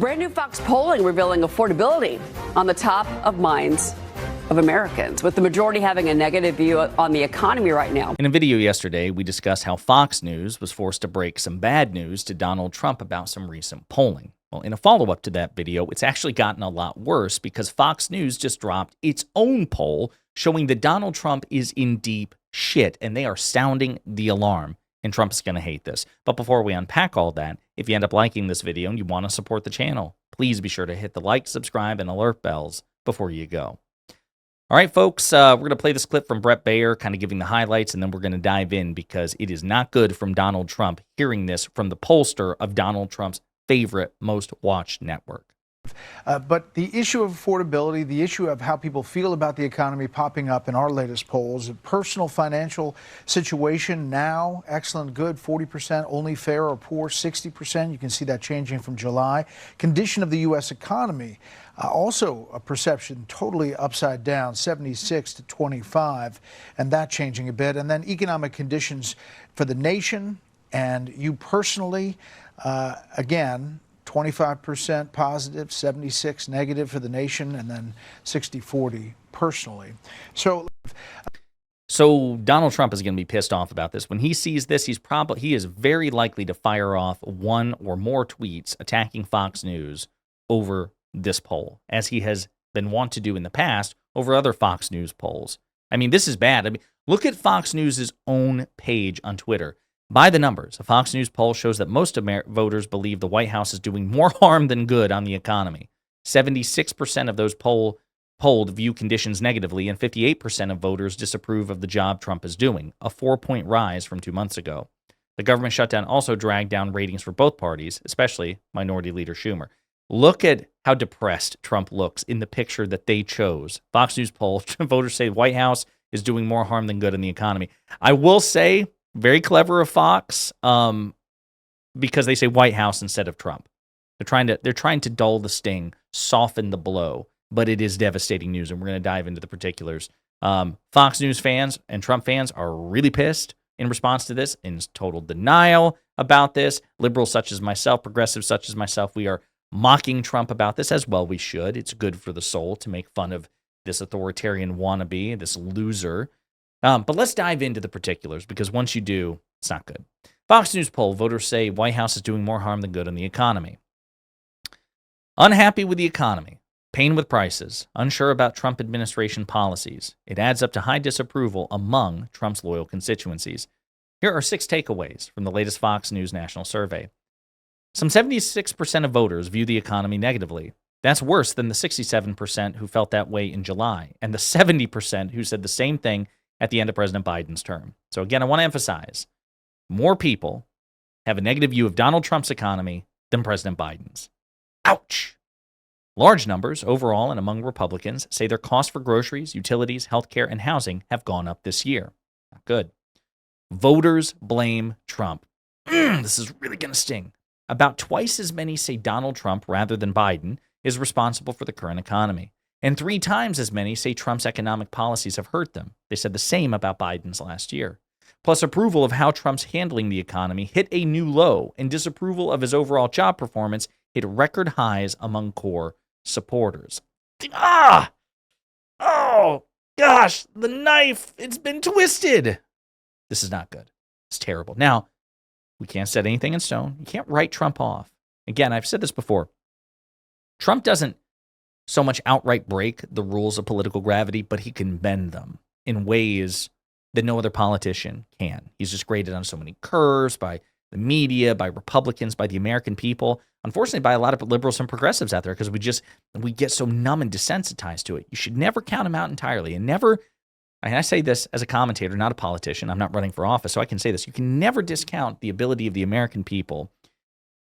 Brand new Fox polling revealing affordability on the top of minds of Americans, with the majority having a negative view on the economy right now. In a video yesterday, we discussed how Fox News was forced to break some bad news to Donald Trump about some recent polling. Well, in a follow-up to that video, it's actually gotten a lot worse because Fox News just dropped its own poll showing that Donald Trump is in deep shit, and they are sounding the alarm. And Trump is going to hate this. But before we unpack all that, if you end up liking this video and you want to support the channel, please be sure to hit the like, subscribe, and alert bells before you go. All right, folks, we're going to play this clip from Bret Baier, kind of giving the highlights, and then we're going to dive in because it is not good from Donald Trump hearing this from the pollster of Donald Trump's favorite, most watched network. But the issue of affordability, the issue of how people feel about the economy popping up in our latest polls, personal financial situation now, excellent, good, 40%, only fair or poor, 60%. You can see that changing from July. Condition of the U.S. economy, also a perception totally upside down, 76 to 25, and that changing a bit. And then economic conditions for the nation and you personally, again, 25% positive, 76 negative for the nation, and then 60-40 personally. So Donald Trump is going to be pissed off about this. When he sees this, he is very likely to fire off one or more tweets attacking Fox News over this poll, as he has been wont to do in the past over other Fox News polls. I mean, this is bad. I mean, look at Fox News' own page on Twitter. By the numbers, a Fox News poll shows that most voters believe the White House is doing more harm than good on the economy. 76% of those polled view conditions negatively, and 58% of voters disapprove of the job Trump is doing, a 4-point rise from 2 months ago. The government shutdown also dragged down ratings for both parties, especially Minority Leader Schumer. Look at how depressed Trump looks in the picture that they chose. Fox News poll, voters say the White House is doing more harm than good in the economy. I will say, very clever of Fox, because they say White House instead of Trump. They're trying to dull the sting, soften the blow, but it is devastating news, and we're going to dive into the particulars. Fox News fans and Trump fans are really pissed in response to this, in total denial about this. Liberals such as myself, progressives such as myself, we are mocking Trump about this, as well we should. It's good for the soul to make fun of this authoritarian wannabe, this loser. But let's dive into the particulars, because once you do, it's not good. Fox News poll, voters say White House is doing more harm than good in the economy. Unhappy with the economy, pain with prices, unsure about Trump administration policies. It adds up to high disapproval among Trump's loyal constituencies. Here are 6 takeaways from the latest Fox News national survey. Some 76% of voters view the economy negatively. That's worse than the 67% who felt that way in July, and the 70% who said the same thing at the end of President Biden's term. So again, I want to emphasize, more people have a negative view of Donald Trump's economy than President Biden's. Ouch! Large numbers overall and among Republicans say their costs for groceries, utilities, healthcare, and housing have gone up this year. Not good. Voters blame Trump. This is really going to sting. About twice as many say Donald Trump, rather than Biden, is responsible for the current economy. And 3 times as many say Trump's economic policies have hurt them. They said the same about Biden's last year. Plus, approval of how Trump's handling the economy hit a new low, and disapproval of his overall job performance hit record highs among core supporters. Oh, gosh, the knife, it's been twisted. This is not good. It's terrible. Now, we can't set anything in stone. You can't write Trump off. Again, I've said this before. Trump doesn't so much outright break the rules of political gravity, but he can bend them in ways that no other politician can. He's just graded on so many curves by the media, by Republicans, by the American people. Unfortunately, by a lot of liberals and progressives out there, because we get so numb and desensitized to it. You should never count him out entirely, and I say this as a commentator, not a politician. I'm not running for office, so I can say this. You can never discount the ability of the American people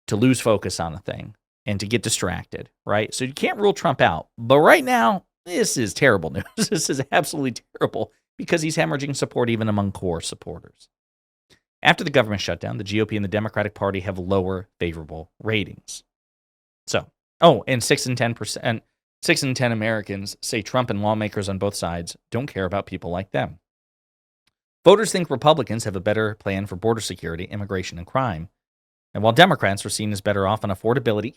to lose focus on a thing and to get distracted, right? So you can't rule Trump out. But right now, this is terrible news. This is absolutely terrible, because he's hemorrhaging support even among core supporters. After the government shutdown, the GOP and the Democratic Party have lower favorable ratings. And 6 in 10 Americans say Trump and lawmakers on both sides don't care about people like them. Voters think Republicans have a better plan for border security, immigration, and crime. And while Democrats are seen as better off on affordability,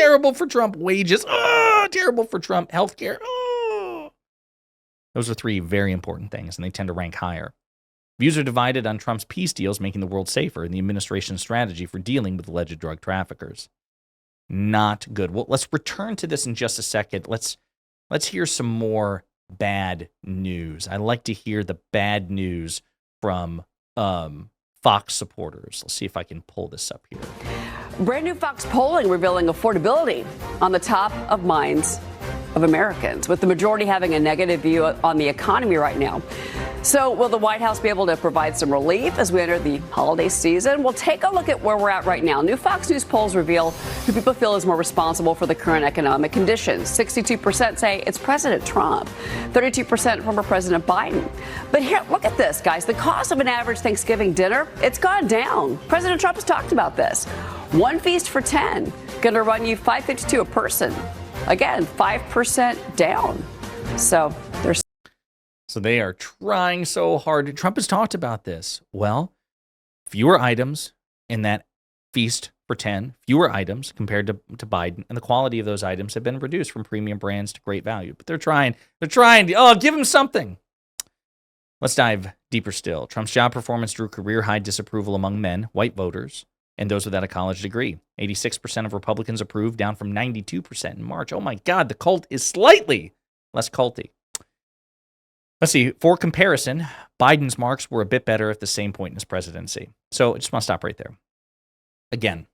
terrible for Trump. Wages, terrible for Trump. Healthcare, Those are three very important things, and they tend to rank higher. Views are divided on Trump's peace deals making the world safer and the administration's strategy for dealing with alleged drug traffickers. Not good. Well, let's return to this in just a second. Let's hear some more bad news. I like to hear the bad news from Fox supporters. Let's see if I can pull this up here. Brand new Fox polling revealing affordability on the top of minds of Americans, with the majority having a negative view on the economy right now. So will the White House be able to provide some relief as we enter the holiday season? We'll take a look at where we're at right now. New Fox News polls reveal who people feel is more responsible for the current economic conditions. 62% say it's President Trump, 32% former President Biden. But here, look at this, guys. The cost of an average Thanksgiving dinner, it's gone down. President Trump has talked about this. One feast for 10, going to run you $5.52 a person. Again, 5% down. So there's. So they are trying so hard. Trump has talked about this. Well, fewer items in that feast for 10, fewer items compared to Biden, and the quality of those items have been reduced from premium brands to great value. But they're trying to, give him something. Let's dive deeper still. Trump's job performance drew career-high disapproval among men, white voters, and those without a college degree. 86% of Republicans approved, down from 92% in March. Oh my God, the cult is slightly less culty. Let's see, for comparison, Biden's marks were a bit better at the same point in his presidency. So I just want to stop right there. Again,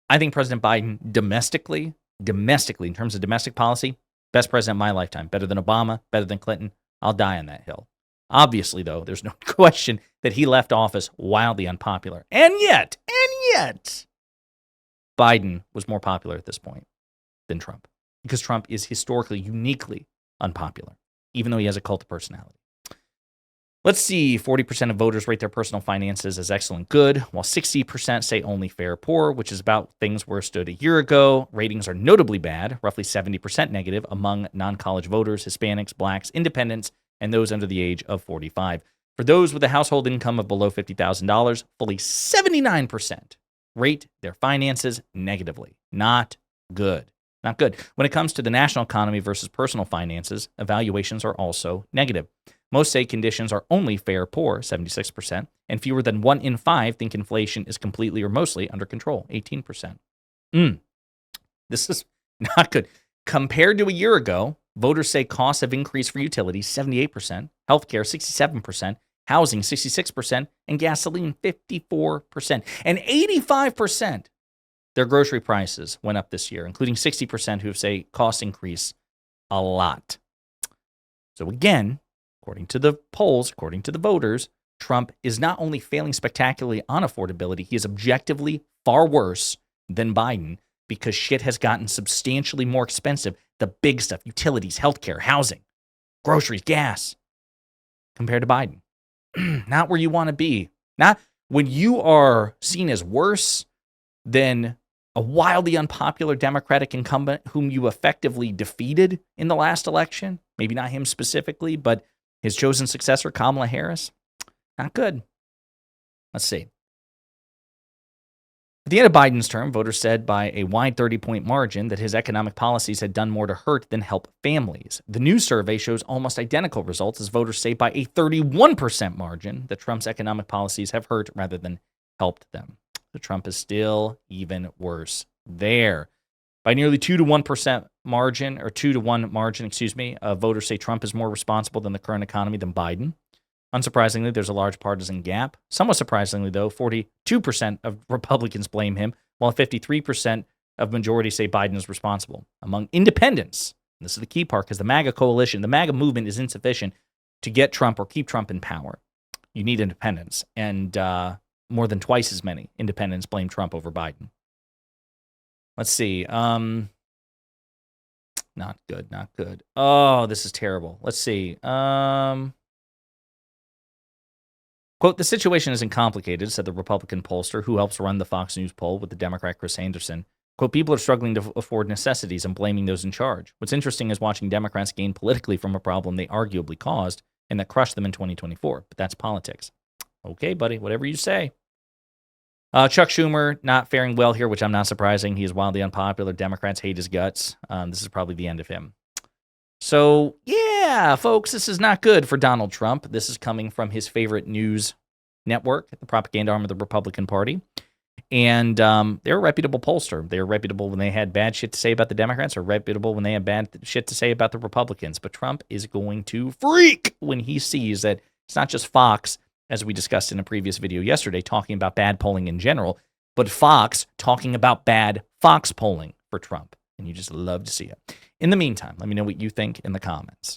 I think President Biden domestically, in terms of domestic policy, best president of my lifetime. Better than Obama, better than Clinton. I'll die on that hill. Obviously, though, there's no question that he left office wildly unpopular. And yet, Biden was more popular at this point than Trump, because Trump is historically, uniquely unpopular, even though he has a cult of personality. Let's see, 40% of voters rate their personal finances as excellent good, while 60% say only fair poor, which is about things where it stood a year ago. Ratings are notably bad, roughly 70% negative among non-college voters, Hispanics, blacks, independents, and those under the age of 45. For those with a household income of below $50,000, fully 79% rate their finances negatively. Not good. Not good. When it comes to the national economy versus personal finances, evaluations are also negative. Most say conditions are only fair poor, 76%, and fewer than 1 in 5 think inflation is completely or mostly under control, 18%. This is not good. Compared to a year ago, voters say costs have increased for utilities, 78%, healthcare, 67%, housing, 66%, and gasoline, 54%. And 85% their grocery prices went up this year, including 60% who say costs increase a lot. So again, according to the polls, according to the voters, Trump is not only failing spectacularly on affordability, he is objectively far worse than Biden, because shit has gotten substantially more expensive. The big stuff, utilities, healthcare, housing, groceries, gas, compared to Biden. Not where you want to be. Not when you are seen as worse than a wildly unpopular Democratic incumbent whom you effectively defeated in the last election. Maybe not him specifically, but his chosen successor, Kamala Harris. Not good. Let's see. At the end of Biden's term, voters said by a wide 30-point margin that his economic policies had done more to hurt than help families. The new survey shows almost identical results, as voters say by a 31% margin that Trump's economic policies have hurt rather than helped them. So Trump is still even worse there. By nearly 2 to 1% margin, or 2 to 1 margin, voters say Trump is more responsible than the current economy than Biden. Unsurprisingly, there's a large partisan gap. Somewhat surprisingly, though, 42% of Republicans blame him, while 53% of majority say Biden is responsible. Among independents, and this is the key part, because the MAGA coalition, the MAGA movement is insufficient to get Trump or keep Trump in power. You need independents, and more than twice as many independents blame Trump over Biden. Let's see. Not good, not good. Oh, this is terrible. Let's see. Quote, the situation isn't complicated, said the Republican pollster who helps run the Fox News poll with the Democrat Chris Anderson. Quote, people are struggling to afford necessities and blaming those in charge. What's interesting is watching Democrats gain politically from a problem they arguably caused and that crushed them in 2024. But that's politics. Okay, buddy, whatever you say. Chuck Schumer not faring well here, which I'm not surprising. He is wildly unpopular. Democrats hate his guts. This is probably the end of him. So, yeah, folks, this is not good for Donald Trump. This is coming from his favorite news network, the propaganda arm of the Republican Party. And they're a reputable pollster. They were reputable when they had bad shit to say about the Democrats, or reputable when they had bad shit to say about the Republicans. But Trump is going to freak when he sees that it's not just Fox, as we discussed in a previous video yesterday, talking about bad polling in general, but Fox talking about bad Fox polling for Trump. And you just love to see it. In the meantime, let me know what you think in the comments.